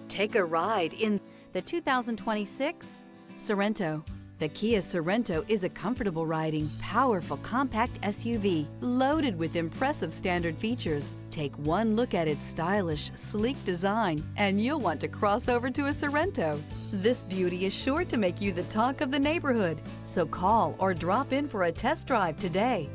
Take a ride in the 2026 Sorento. The Kia Sorento is a comfortable riding, powerful compact SUV loaded with impressive standard features. Take one look at its stylish, sleek design and you'll want to cross over to a Sorento. This beauty is sure to make you the talk of the neighborhood, so call or drop in for a test drive today.